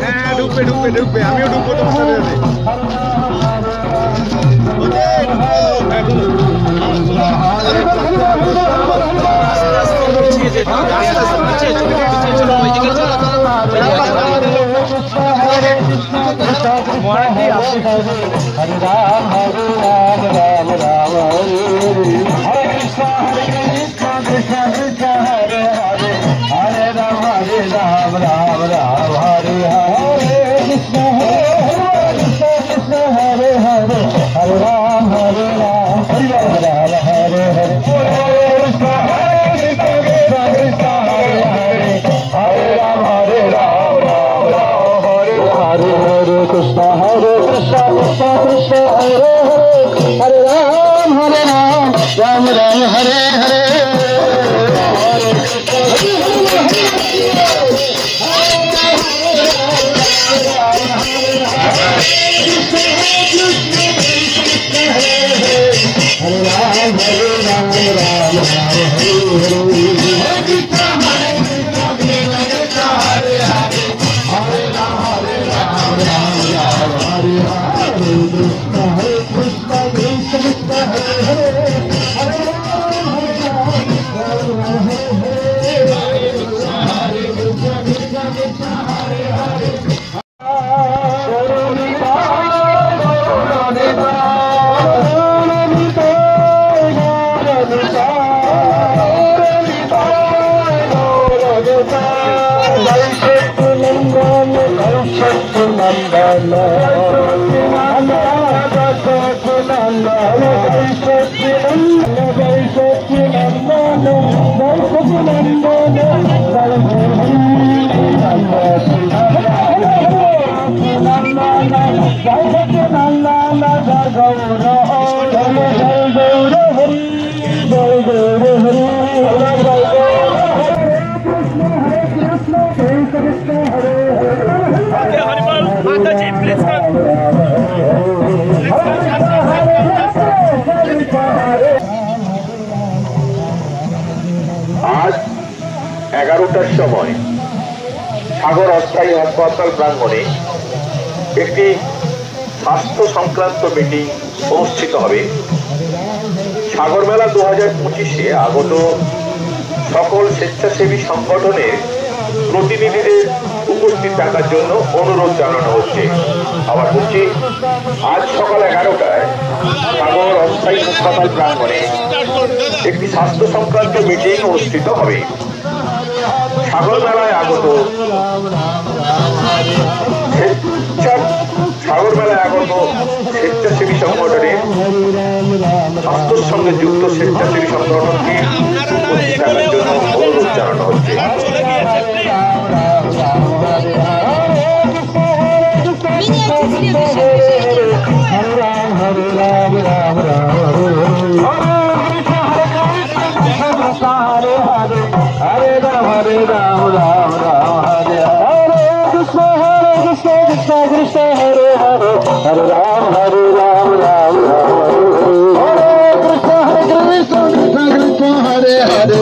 হ্যাঁ ঢুকবে ঢুকবে ঢুকবে, আমিও ঢুকবো তোমার সাথে हरे राम राम राम हरे कृष्ण कृष्ण कृष्ण हरे हरे हरे राम राम राम हरे हरे कृष्ण कृष्ण हरे हरे हरे राम हरे राम हरे हरे कृष्ण कृष्ण कृष्ण हरे हरे हरे राम राम राम हरे हरे हरे कृष्ण कृष्ण कृष्ण हरे हरे राम राम राम हरे हरे आज 11টার সময় সাগর অস্থায়ী হাসপাতাল প্রাঙ্গণে একটি স্বাস্থ্য সংক্রান্ত মিটিং অনুষ্ঠিত হবে। সাগর মেলা 2025-এ আগত সকল স্বেচ্ছাসেবী সংগঠনের প্রতিনিধিদের উপস্থিত থাকার জন্য অনুরোধ জানানো হচ্ছে। আবার বলছি, আজ সকাল 11টায় সাগর অস্থায়ী হাসপাতাল প্রাঙ্গণে একটি স্বাস্থ্য সংক্রান্ত মিটিং অনুষ্ঠিত হবে। সাগর মেলায় আগত স্বেচ্ছাসেবী সংগঠনের স্বাস্থ্যের সঙ্গে যুক্ত স্বেচ্ছাসেবী সংগঠনকে উপস্থিত থাকার জন্য অনুরোধ জানানো হচ্ছে। कृष्ण हरे हरे हरे राम राम हरे कृष्ण कृष्ण हरे हरे हरे राम राम हरे हरे कृष्ण हरे कृष्ण कृष्ण कृष्ण हरे हरे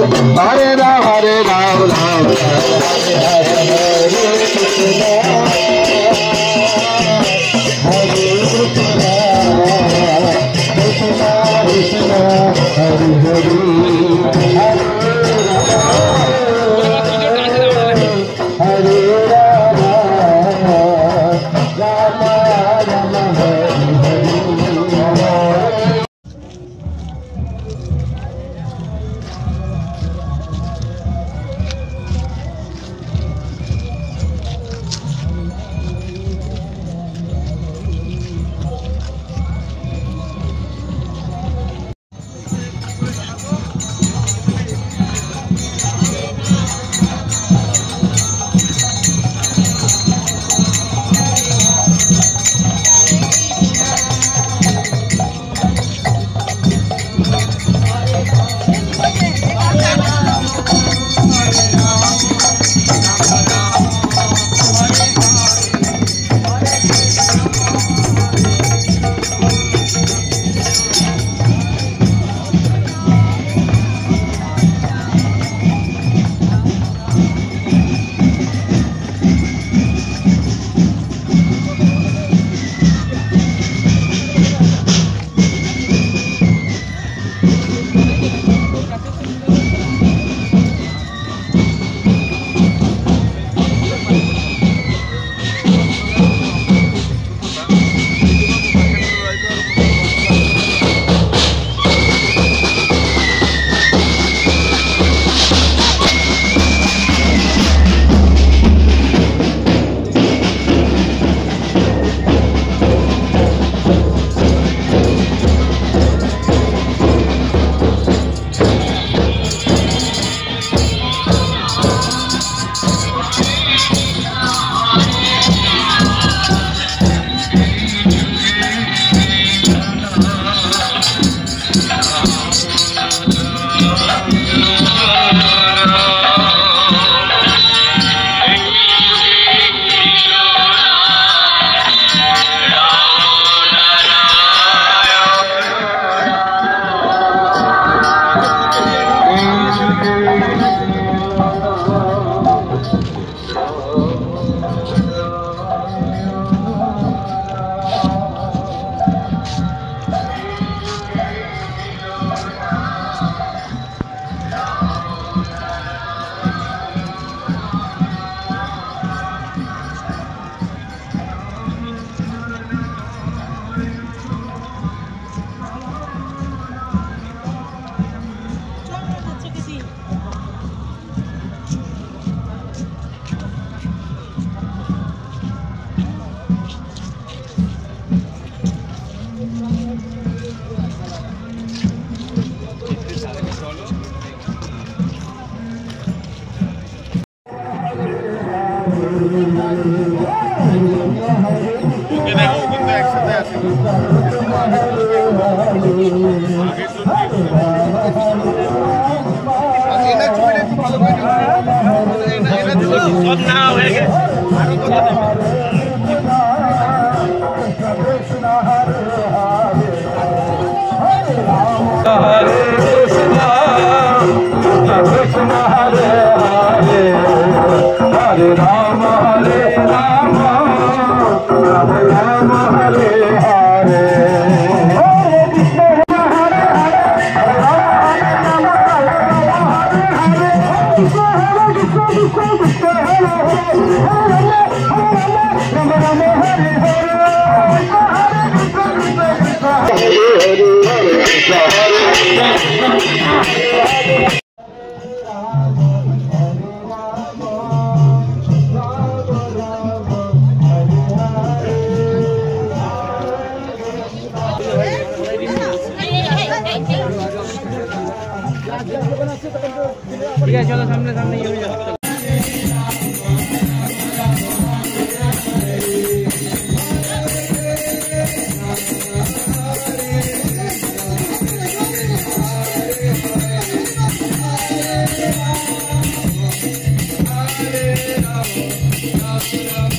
দেখো কিন্তু একসাথে আছে এনার ছবিটা একটু ভালো করে এনার সব না হয়ে গেছে আরো কথা Hare Krishna, Krishna Hare Hare, Hare Rama, Hare Rama, Rama Rama, Hare Hare. ठीक है चलो सामने सामने ये Hare Rama,